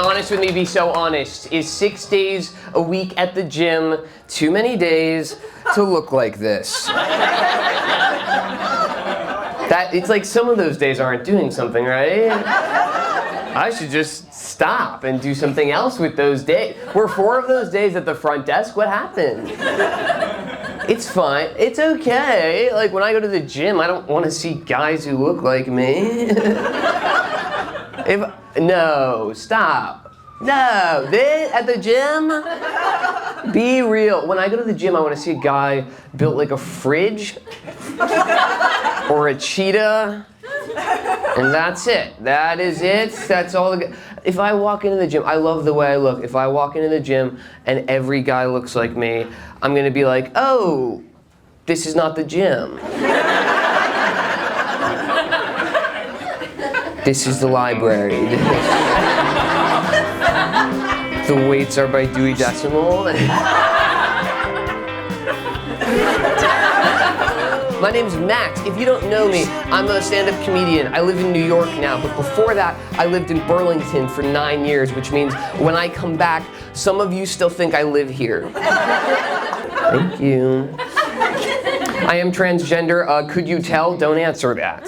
honest with me, be so honest. Is 6 days a week at the gym too many days to look like this? It's like some of those days aren't doing something, right? I should just stop and do something else with those days. Were 4 of those days at the front desk? What happened? It's fine. It's okay. Like, when I go to the gym, I don't want to see guys who look like me. No, stop. No, at the gym? Be real. When I go to the gym, I want to see a guy built like a fridge or a cheetah. And that's it. That is it. That's all. If I walk into the gym, I love the way I look. If I walk into the gym and every guy looks like me, I'm going to be like, oh, this is not the gym. This is the library. The weights are by Dewey Decimal. My name's Max. If you don't know me, I'm a stand-up comedian. I live in New York now, but before that, I lived in Burlington for 9 years, which means when I come back, some of you still think I live here. Thank you. I am transgender. Could you tell? Don't answer that.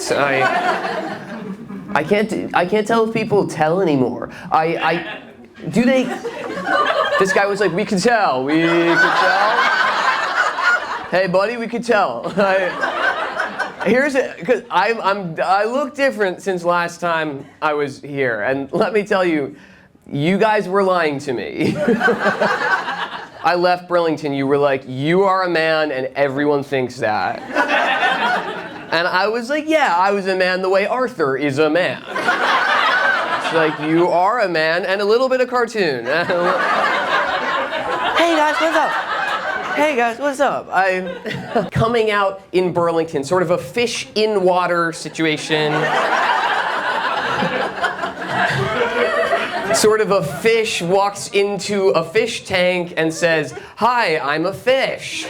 I can't tell if people tell anymore. Do they? This guy was like, we could tell. We could tell. Hey, buddy, we could tell. Here's it, because I look different since last time I was here, and let me tell you, you guys were lying to me. I left Burlington. You were like, you are a man, and everyone thinks that. And I was like, yeah, I was a man the way Arthur is a man. It's like, you are a man and a little bit of cartoon. Hey guys, what's up? Hey guys, what's up? I'm coming out in Burlington, sort of a fish in water situation. Sort of a fish walks into a fish tank and says, hi, I'm a fish.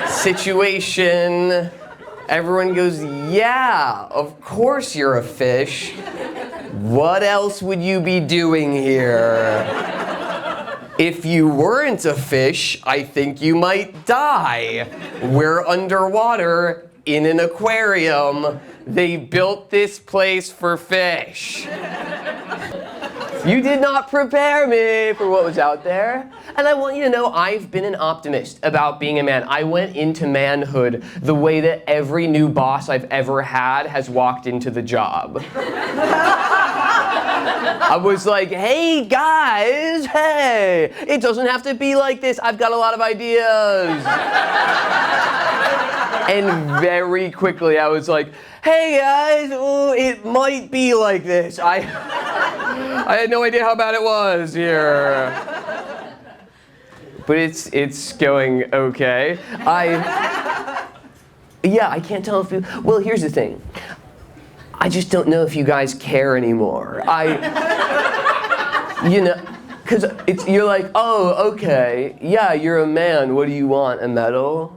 Situation. Everyone goes, yeah, of course you're a fish. What else would you be doing here? If you weren't a fish, I think you might die. We're underwater in an aquarium. They built this place for fish. You did not prepare me for what was out there. And I want you to know I've been an optimist about being a man. I went into manhood the way that every new boss I've ever had has walked into the job. I was like, hey guys, hey, it doesn't have to be like this. I've got a lot of ideas. And very quickly I was like, hey guys, oh, it might be like this. I had no idea how bad it was here. But it's going okay. Yeah, I can't tell if you, well, here's the thing. I just don't know if you guys care anymore. You know, because you're like, oh, okay, yeah, you're a man. What do you want, a medal?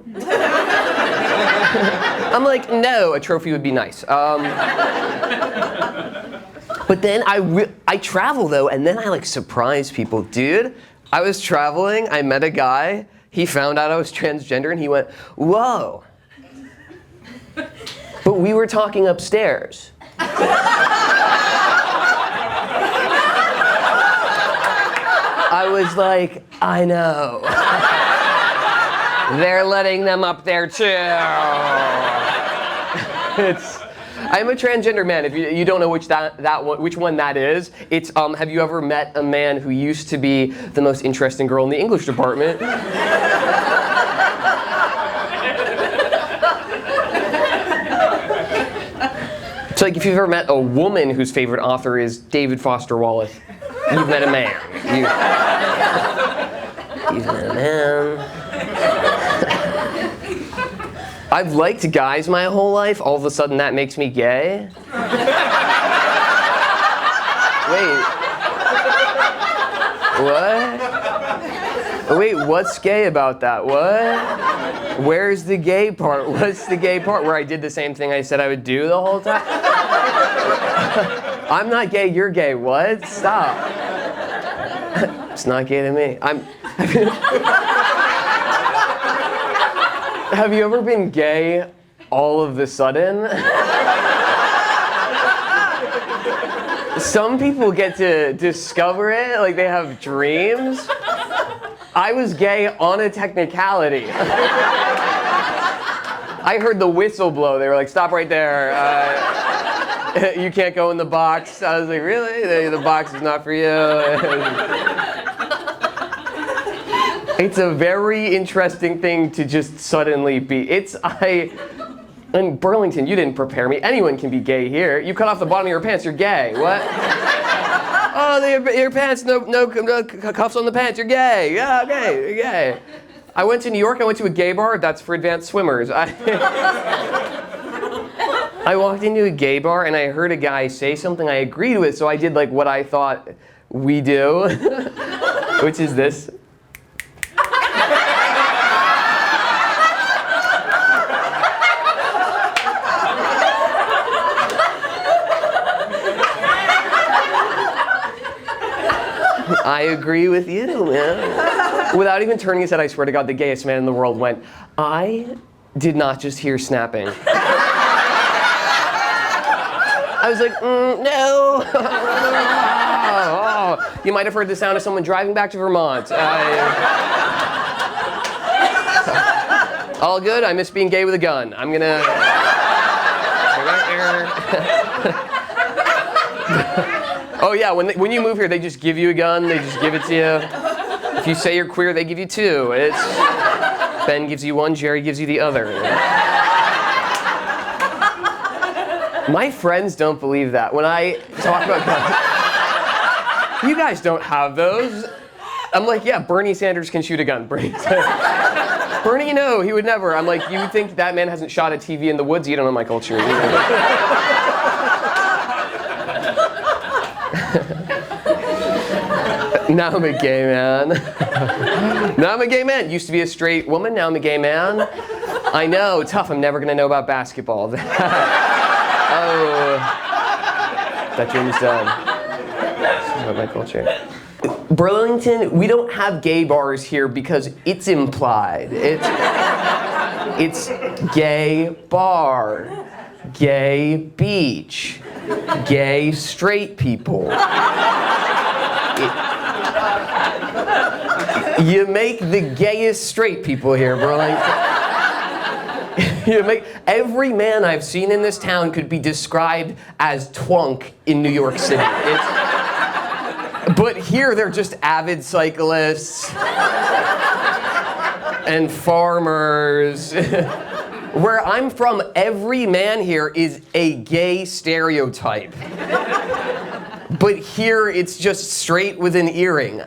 I'm like, no, a trophy would be nice. But then I travel though, and then I like surprise people. Dude, I was traveling, I met a guy, he found out I was transgender, and he went, whoa. But we were talking upstairs. I was like, I know. They're letting them up there too. I'm a transgender man. If you don't know which one that is, it's have you ever met a man who used to be the most interesting girl in the English department? It's like if you've ever met a woman whose favorite author is David Foster Wallace, you've met a man. You've met a man. I've liked guys my whole life. All of a sudden, that makes me gay. Wait. What? Wait, what's gay about that? What? Where's the gay part? What's the gay part? Where I did the same thing I said I would do the whole time? I'm not gay, you're gay. What? Stop. It's not gay to me. Have you ever been gay all of the sudden? Some people get to discover it, like they have dreams. I was gay on a technicality. I heard the whistle blow. They were like, stop right there. You can't go in the box. I was like, really? The box is not for you. It's a very interesting thing to just suddenly be. In Burlington, you didn't prepare me. Anyone can be gay here. You cut off the bottom of your pants, you're gay. What? Oh, your pants, no cuffs on the pants, you're gay. Yeah, okay, you're gay. I went to New York, I went to a gay bar, that's for advanced swimmers. I walked into a gay bar and I heard a guy say something I agreed with, so I did like what I thought we do, which is this. I agree with you, man. Without even turning his head, I swear to God, the gayest man in the world went, I did not just hear snapping. I was like, no. Oh, you might have heard the sound of someone driving back to Vermont. All good, I miss being gay with a gun. I'm gonna... Oh yeah, when you move here, they just give you a gun, they just give it to you. If you say you're queer, they give you two. Ben gives you one, Jerry gives you the other. My friends don't believe that. When I talk about guns, you guys don't have those. I'm like, yeah, Bernie Sanders can shoot a gun. Bernie, no, he would never. I'm like, you would think that man hasn't shot a TV in the woods? You don't know my culture. Now I'm a gay man. Now I'm a gay man. Used to be a straight woman, now I'm a gay man. I know, tough, I'm never gonna know about basketball. Oh, that dream is done. This is about my culture. Burlington, we don't have gay bars here because it's implied. It's gay bar, gay beach, gay straight people. You make the gayest straight people here, Burlington. Every man I've seen in this town could be described as twunk in New York City. But here they're just avid cyclists and farmers. Where I'm from, every man here is a gay stereotype. But here it's just straight with an earring.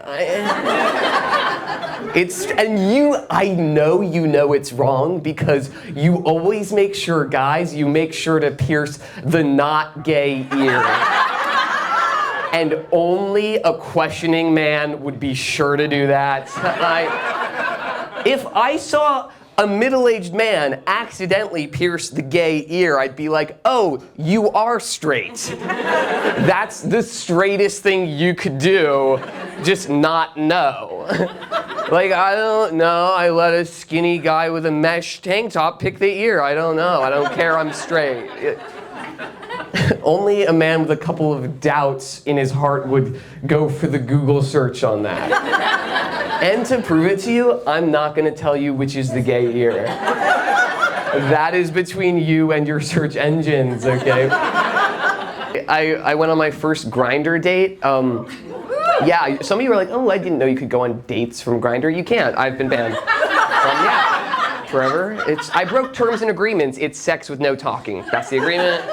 I know you know it's wrong because you always make sure, guys, you make sure to pierce the not gay ear. And only a questioning man would be sure to do that. If I saw a middle-aged man accidentally pierce the gay ear, I'd be like, oh, you are straight. That's the straightest thing you could do, just not know. Like, I don't know, I let a skinny guy with a mesh tank top pick the ear. I don't know, I don't care, I'm straight. Only a man with a couple of doubts in his heart would go for the Google search on that. And to prove it to you, I'm not going to tell you which is the gay ear. That is between you and your search engines, okay? I went on my first Grindr date. Yeah, some of you were like, oh, I didn't know you could go on dates from Grindr. You can't. I've been banned. Yeah, forever. I broke terms and agreements. It's sex with no talking. That's the agreement.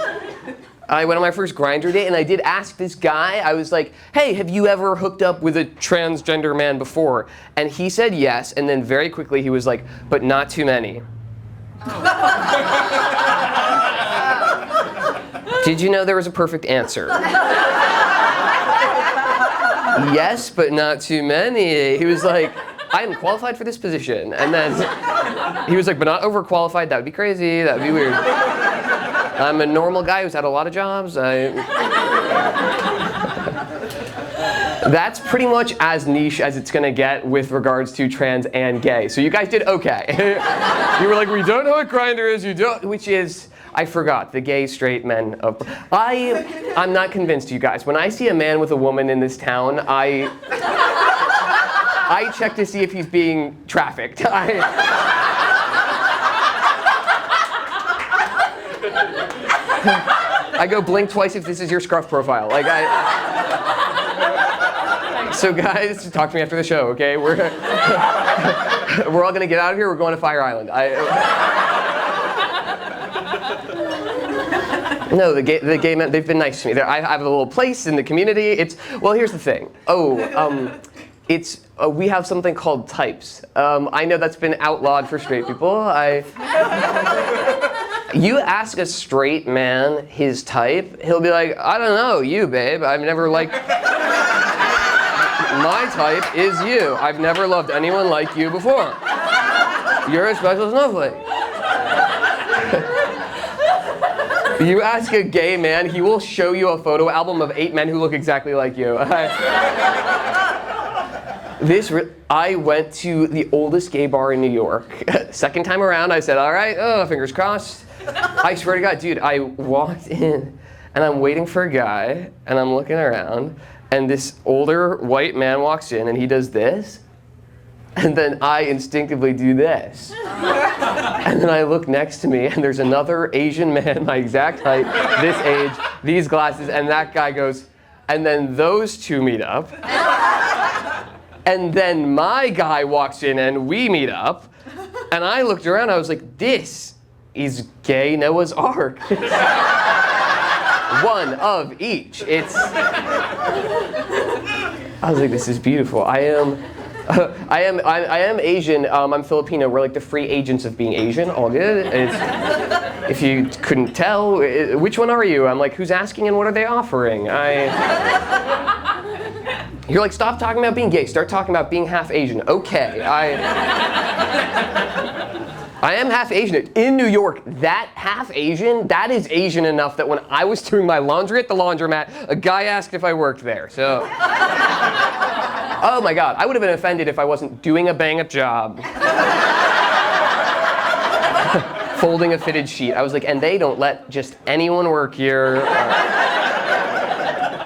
I went on my first Grindr date, and I did ask this guy, I was like, hey, have you ever hooked up with a transgender man before? And he said yes, and then very quickly he was like, but not too many. Did you know there was a perfect answer? Yes, but not too many. He was like, I am qualified for this position. And then he was like, but not overqualified, that would be crazy, that would be weird. I'm a normal guy who's had a lot of jobs. That's pretty much as niche as it's gonna get with regards to trans and gay. So you guys did okay. You were like, we don't know what Grindr is, you don't, which is, I forgot, the gay straight men of, I'm not convinced, you guys. When I see a man with a woman in this town, I check to see if he's being trafficked. I go blink twice if this is your scruff profile. Like So guys, talk to me after the show, okay? We're all gonna get out of here. We're going to Fire Island. No, the gay men, they've been nice to me. I have a little place in the community. Well, here's the thing. We have something called types. I know that's been outlawed for straight people. You ask a straight man his type, he'll be like, I don't know, you, babe. I've never liked... My type is you. I've never loved anyone like you before. You're a special snowflake. You ask a gay man, he will show you a photo album of 8 men who look exactly like you. I went to the oldest gay bar in New York. Second time around, I said, all right, fingers crossed. I swear to God, dude, I walked in and I'm waiting for a guy and I'm looking around and this older white man walks in and he does this and then I instinctively do this. And then I look next to me and there's another Asian man, my exact height, this age, these glasses, and that guy goes, and then those two meet up. And then my guy walks in and we meet up. And I looked around, I was like, this is gay Noah's Ark. One of each. I was like, this is beautiful. I am Asian. I'm Filipino. We're like the free agents of being Asian. All good. If you couldn't tell, which one are you? I'm like, who's asking and what are they offering? You're like, stop talking about being gay. Start talking about being half Asian. Okay. I am half Asian. In New York, that half Asian, that is Asian enough that when I was doing my laundry at the laundromat, a guy asked if I worked there. So, oh my God, I would have been offended if I wasn't doing a bang-up job. Folding a fitted sheet. I was like, and they don't let just anyone work here.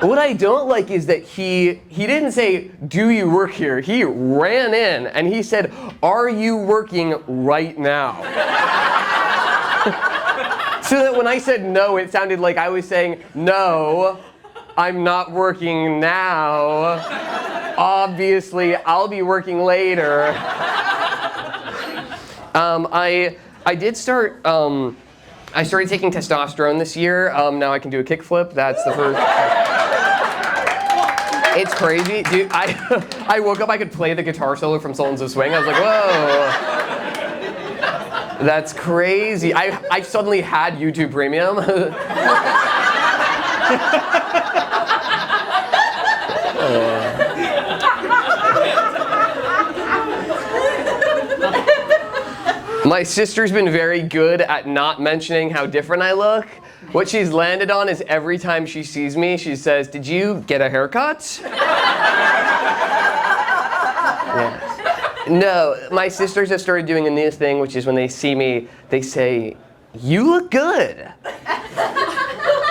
What I don't like is that he didn't say, do you work here? He ran in and he said, are you working right now? So that when I said no, it sounded like I was saying, no, I'm not working now. Obviously, I'll be working later. I started taking testosterone this year. Now I can do a kickflip. That's the first. It's crazy, dude. I woke up, I could play the guitar solo from Sultans of Swing. I was like, whoa. That's crazy. I suddenly had YouTube Premium. My sister's been very good at not mentioning how different I look. What she's landed on is every time she sees me, she says, did you get a haircut? Yes. No, my sisters have started doing a new thing, which is when they see me, they say, you look good.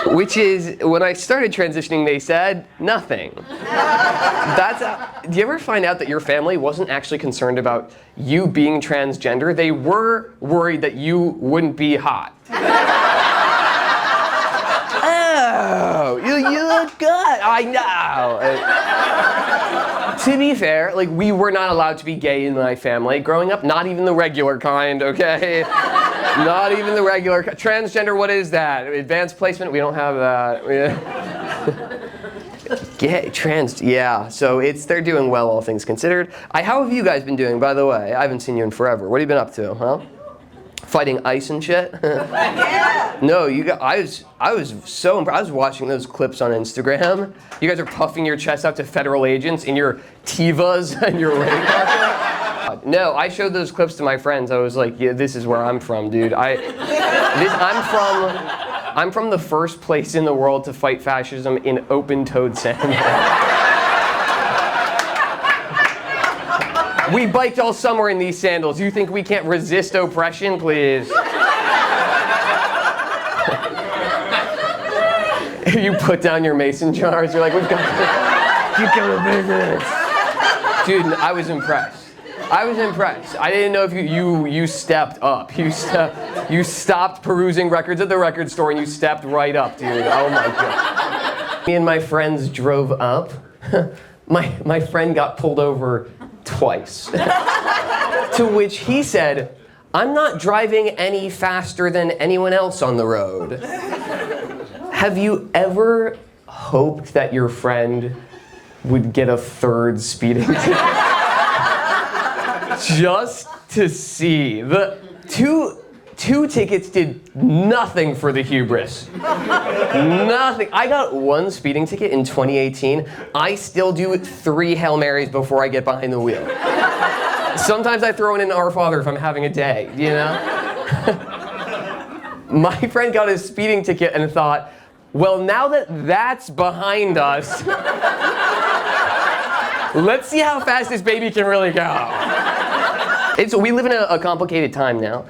Which is, when I started transitioning, they said, nothing. Do you ever find out that your family wasn't actually concerned about you being transgender? They were worried that you wouldn't be hot. Oh, you look good. I know. To be fair, like, we were not allowed to be gay in my family growing up. Not even the regular kind, okay? Not even the regular transgender. What is that? Advanced placement? We don't have that. Gay, trans, yeah. So they're doing well, all things considered. How have you guys been doing, by the way? I haven't seen you in forever. What have you been up to, huh? Fighting ice and shit? Yeah. No, I was so impressed. I was watching those clips on Instagram. You guys are puffing your chest out to federal agents in your Tivas and your rain jacket. No, I showed those clips to my friends. I was like, yeah, this is where I'm from, dude. I'm from the first place in the world to fight fascism in open-toed sand. We biked all summer in these sandals. You think we can't resist oppression, please? You put down your mason jars. You're like, we've got to keep going business. Dude, I was impressed. I was impressed. I didn't know if you stepped up. You stopped perusing records at the record store and you stepped right up, dude. Oh my God. Me and my friends drove up. My friend got pulled over twice. To which he said, "I'm not driving any faster than anyone else on the road." Have you ever hoped that your friend would get a third speeding ticket? Just to see. The two tickets did nothing for the hubris. Nothing. I got one speeding ticket in 2018. I still do 3 Hail Marys before I get behind the wheel. Sometimes I throw in an Our Father if I'm having a day, you know? My friend got a speeding ticket and thought, well, now that that's behind us, let's see how fast this baby can really go. We live in a complicated time now.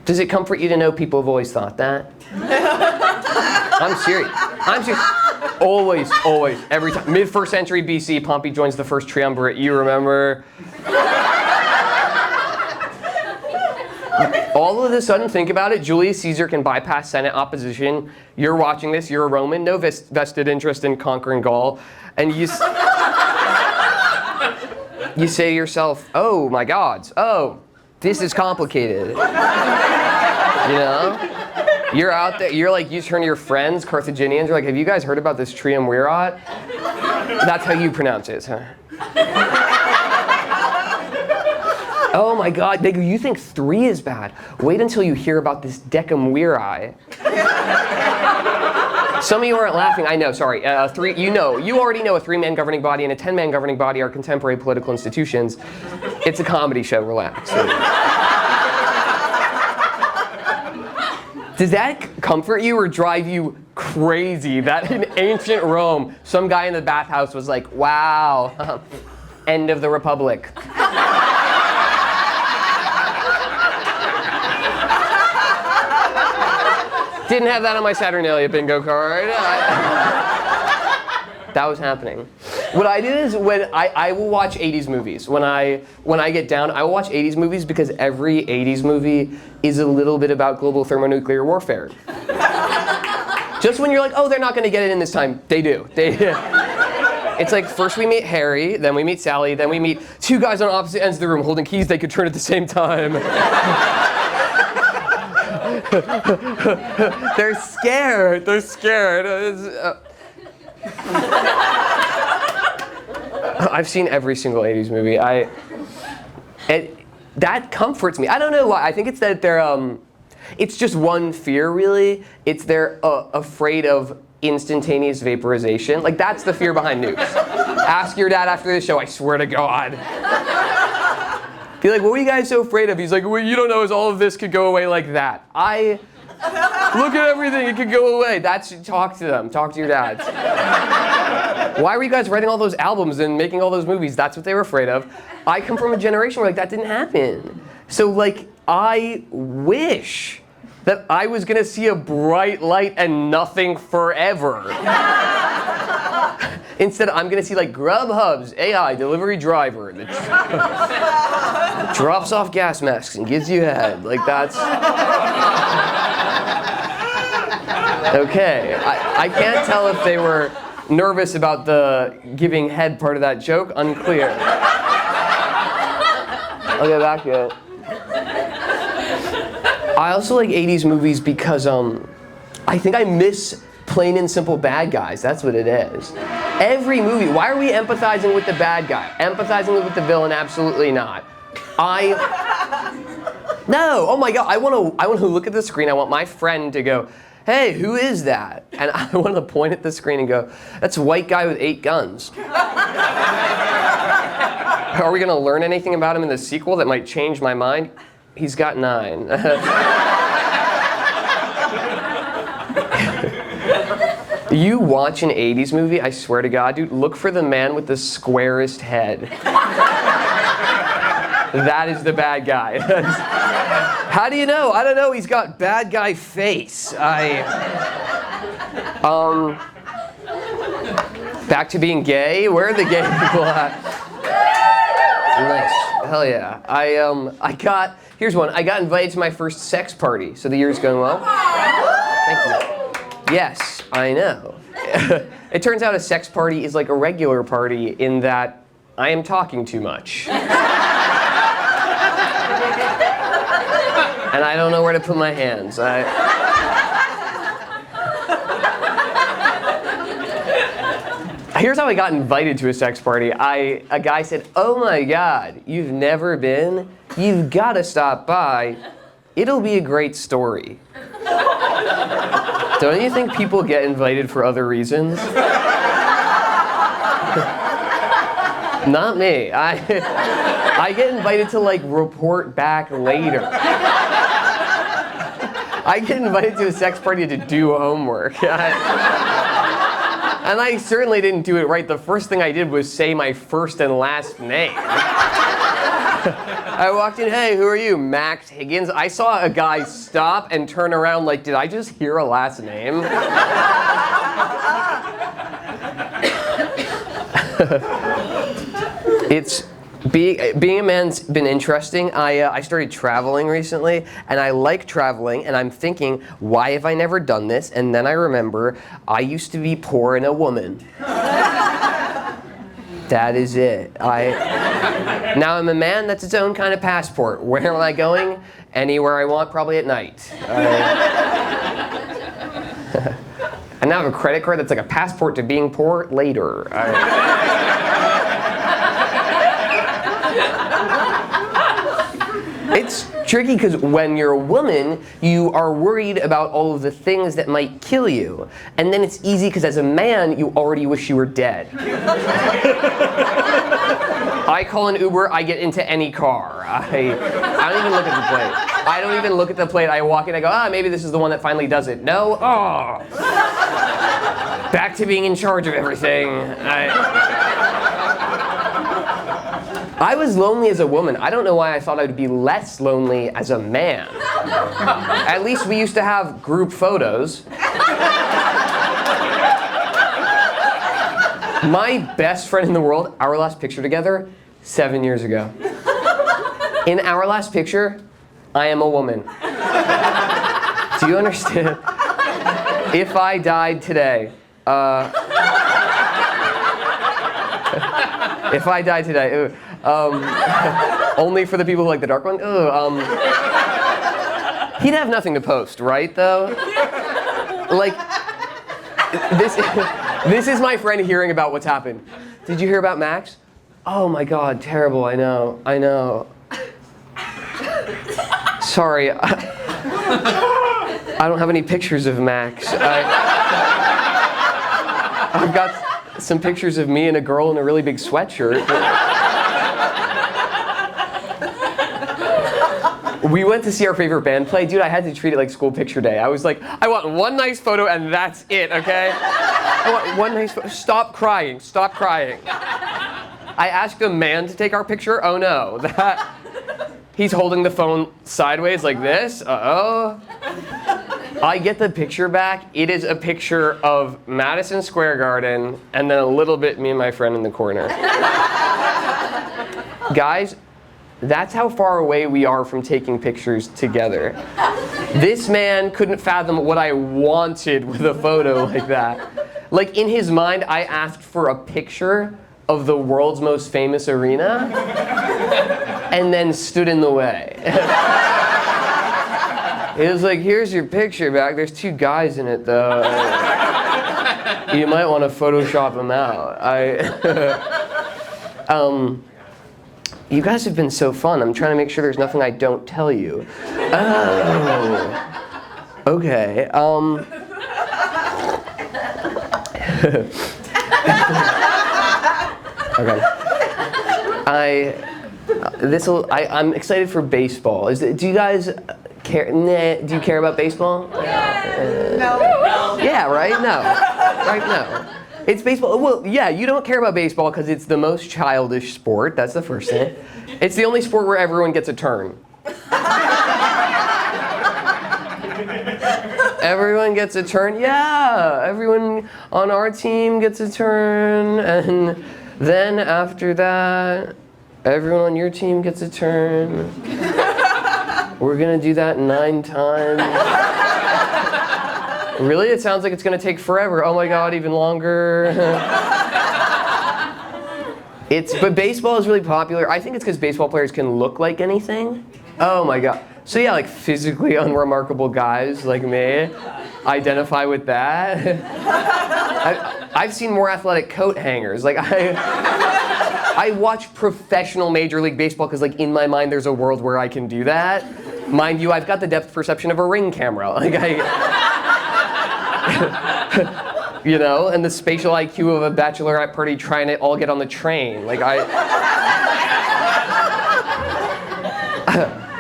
Does it comfort you to know people have always thought that? I'm serious. Always, every time. Mid-1st century BC, Pompey joins the first triumvirate. You remember? All of a sudden, think about it, Julius Caesar can bypass Senate opposition. You're watching this, you're a Roman, no vested interest in conquering Gaul, and you say to yourself, oh my gods, oh, this is complicated. You know? You're out there, you turn to your friends, Carthaginians, you're like, have you guys heard about this triumvirate? That's how you pronounce it, huh? Oh my God, you think 3 is bad. Wait until you hear about this decumviri. Some of you aren't laughing, I know, sorry. You already know a 3-man governing body and a 10-man governing body are contemporary political institutions. It's a comedy show, relax. Does that comfort you or drive you crazy that in ancient Rome, some guy in the bathhouse was like, wow, end of the Republic. Didn't have that on my Saturnalia bingo card. That was happening. What I do is when I will watch 80s movies. When I get down, I will watch 80s movies because every 80s movie is a little bit about global thermonuclear warfare. Just when you're like, oh, they're not going to get it in this time, they do. It's like first we meet Harry, then we meet Sally, then we meet 2 guys on opposite ends of the room holding keys they could turn at the same time. They're scared. I've seen every single 80s movie. That comforts me. I don't know why. I think it's that they're, it's just one fear, really. It's they're afraid of instantaneous vaporization. Like, that's the fear behind nukes. Ask your dad after this show, I swear to God. Be like, what were you guys so afraid of? He's like, what you don't know is all of this could go away like that. Look at everything, it could go away. Talk to them, talk to your dads. Why were you guys writing all those albums and making all those movies? That's what they were afraid of. I come from a generation where that didn't happen. So I wish that I was gonna see a bright light and nothing forever. Instead, I'm gonna see Grubhub's AI delivery driver that drops off gas masks and gives you head. That's... Okay, I can't tell if they were nervous about the giving head part of that joke. Unclear. I'll get back to it. I also like 80s movies because I think I miss plain and simple bad guys. That's what it is. Every movie, why are we empathizing with the bad guy? Empathizing with the villain? Absolutely not. No, oh my God, I want to look at the screen. I want my friend to go, hey, who is that? And I want to point at the screen and go, that's a white guy with 8 guns. Are we going to learn anything about him in the sequel that might change my mind? He's got 9. You watch an 80s movie, I swear to God, dude, look for the man with the squarest head. That is the bad guy. How do you know? I don't know. He's got bad guy face. Back to being gay. Where are the gay people at? Nice. Hell yeah. Here's one. I got invited to my first sex party. So the year's going well. Thank you. Yes, I know. It turns out a sex party is like a regular party in that I am talking too much. And I don't know where to put my hands. Here's how I got invited to a sex party. A guy said, "Oh my God, you've never been? You've got to stop by. It'll be a great story." Don't you think people get invited for other reasons? Not me. I get invited to like report back later. I get invited to a sex party to do homework. And I certainly didn't do it right. The first thing I did was say my first and last name. I walked in, "Hey, who are you? Max Higgins." I saw a guy stop and turn around like, did I just hear a last name? Being a man's been interesting. I started traveling recently, and I like traveling, and I'm thinking, why have I never done this? And then I remember, I used to be poor and a woman. That is it. Now I'm a man. That's its own kind of passport. Where am I going? Anywhere I want, probably at night. I now have a credit card that's like a passport to being poor later. It's tricky because when you're a woman, you are worried about all of the things that might kill you. And then it's easy because as a man, you already wish you were dead. I call an Uber, I get into any car. I don't even look at the plate. I don't even look at the plate. I walk in, I go, maybe this is the one that finally does it. No? Oh. Back to being in charge of everything. I was lonely as a woman. I don't know why I thought I would be less lonely as a man. At least we used to have group photos. My best friend in the world, our last picture together, 7 years ago. In our last picture, I am a woman. Do you understand? If I died today, if I died today, only for the people who like the dark one. He'd have nothing to post, right? Though, like this is my friend hearing about what's happened. Did you hear about Max? Oh my God, terrible! I know. Sorry, I don't have any pictures of Max. I've got some pictures of me and a girl in a really big sweatshirt. We went to see our favorite band play. Dude, I had to treat it like school picture day. I was like, I want one nice photo and that's it, okay? I want one nice photo. Stop crying. Stop crying. I asked a man to take our picture. Oh no. He's holding the phone sideways like this. Uh-oh. I get the picture back. It is a picture of Madison Square Garden and then a little bit me and my friend in the corner. Guys, that's how far away we are from taking pictures together. This man couldn't fathom what I wanted with a photo like that. Like in his mind, I asked for a picture of the world's most famous arena and then stood in the way. It was like, here's your picture back. There's two guys in it though. You might want to Photoshop them out. You guys have been so fun. I'm trying to make sure there's nothing I don't tell you. Oh. Okay. Okay. I'm excited for baseball. Do you guys care? Do you care about baseball? No. Yeah, right? No. Right? No. It's baseball. Well, yeah, you don't care about baseball because it's the most childish sport. That's the first thing. It's the only sport where everyone gets a turn. Everyone gets a turn. Yeah, everyone on our team gets a turn. And then after that, everyone on your team gets a turn. We're going to do that 9 times. Really? It sounds like it's going to take forever. Oh my God, even longer. But baseball is really popular. I think it's because baseball players can look like anything. Oh my God. So yeah, like physically unremarkable guys like me identify with that. I've seen more athletic coat hangers. Like I watch professional Major League Baseball because like in my mind there's a world where I can do that. Mind you, I've got the depth perception of a Ring camera. Like you know, and the spatial IQ of a bachelorette party trying to all get on the train. Like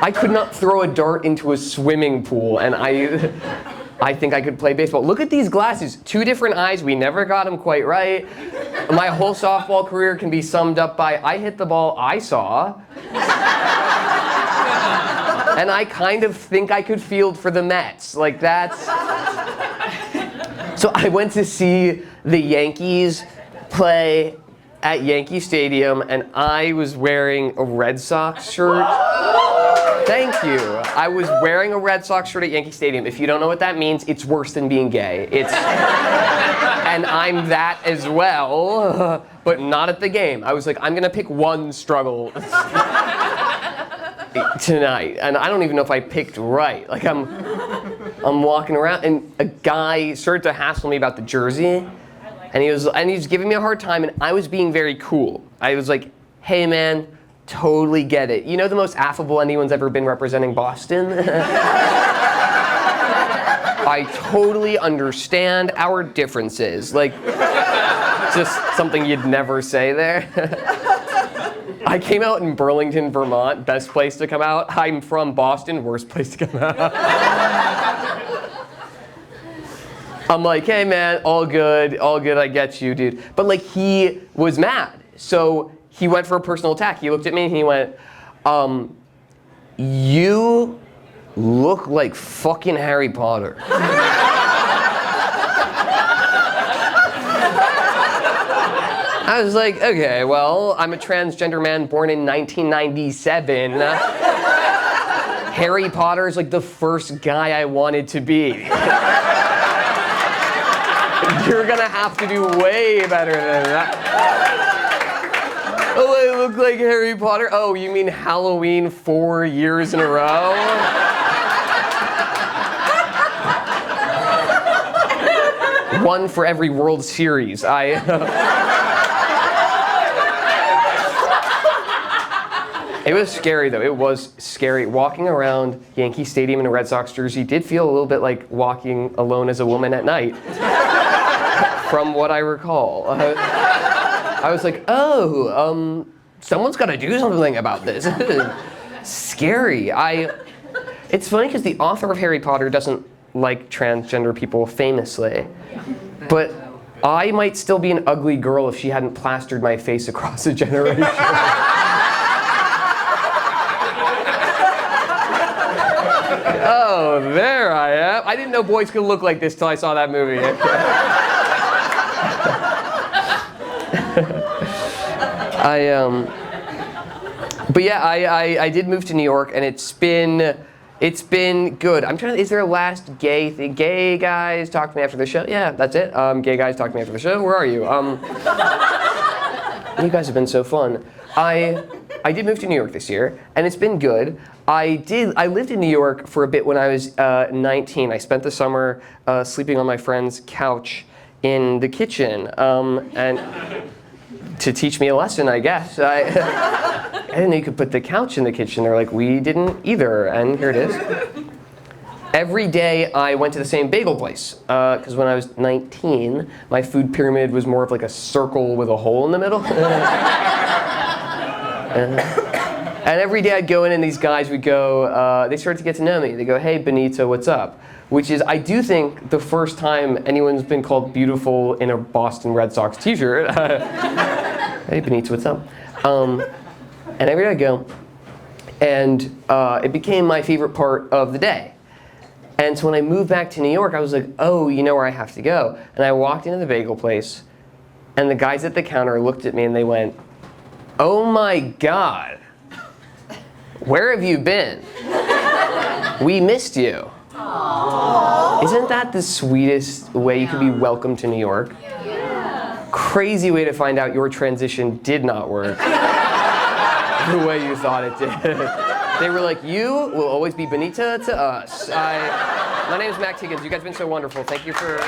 I could not throw a dart into a swimming pool, and I think I could play baseball. Look at these glasses. 2 different eyes. We never got them quite right. My whole softball career can be summed up by I hit the ball I saw. And I kind of think I could field for the Mets. Like that's... So I went to see the Yankees play at Yankee Stadium, and I was wearing a Red Sox shirt. Thank you. I was wearing a Red Sox shirt at Yankee Stadium. If you don't know what that means, it's worse than being gay. And I'm that as well, but not at the game. I was like, I'm gonna pick one struggle tonight, and I don't even know if I picked right. Like I'm walking around, and a guy started to hassle me about the jersey, and he was giving me a hard time, and I was being very cool. I was like, hey man, totally get it. You know the most affable anyone's ever been representing Boston? I totally understand our differences. Like, just something you'd never say there. I came out in Burlington, Vermont, best place to come out. I'm from Boston, worst place to come out. I'm like, hey man, all good, I get you, dude. But like, he was mad. So he went for a personal attack. He looked at me and he went, you look like fucking Harry Potter. I was like, okay, well, I'm a transgender man born in 1997. Harry Potter is like the first guy I wanted to be. You're gonna have to do way better than that. Oh, I look like Harry Potter? Oh, you mean Halloween 4 years in a row? One for every World Series. It was scary, though. It was scary. Walking around Yankee Stadium in a Red Sox jersey did feel a little bit like walking alone as a woman at night, from what I recall. I was like, oh, someone's got to do something about this. Scary. It's funny because the author of Harry Potter doesn't like transgender people famously, but I might still be an ugly girl if she hadn't plastered my face across a generation. Oh, there I am. I didn't know boys could look like this till I saw that movie. But yeah, I did move to New York, and it's been good. I'm trying to, is there a last gay thing? Gay guys, talk to me after the show. Yeah, that's it. Gay guys, talk to me after the show. Where are you? You guys have been so fun. I did move to New York this year, and it's been good. I lived in New York for a bit when I was 19. I spent the summer sleeping on my friend's couch in the kitchen, and to teach me a lesson, I guess. I didn't know you could put the couch in the kitchen. They're like, we didn't either, and here it is. Every day I went to the same bagel place, because when I was 19, my food pyramid was more of like a circle with a hole in the middle. And every day I'd go in and these guys would go, they started to get to know me. They go, hey, Benito, what's up? Which is, I do think, the first time anyone's been called beautiful in a Boston Red Sox t-shirt. Hey, Benito, what's up? And every day I'd go, and it became my favorite part of the day. And so when I moved back to New York, I was like, oh, you know where I have to go. And I walked into the bagel place, and the guys at the counter looked at me and they went, oh my God, where have you been? We missed you. Aww. Isn't that the sweetest way you could be welcomed to New York? Yeah. Crazy way to find out your transition did not work the way you thought it did. They were like, you will always be Benita to us. My name is Max Higgins. You guys have been so wonderful. Thank you for...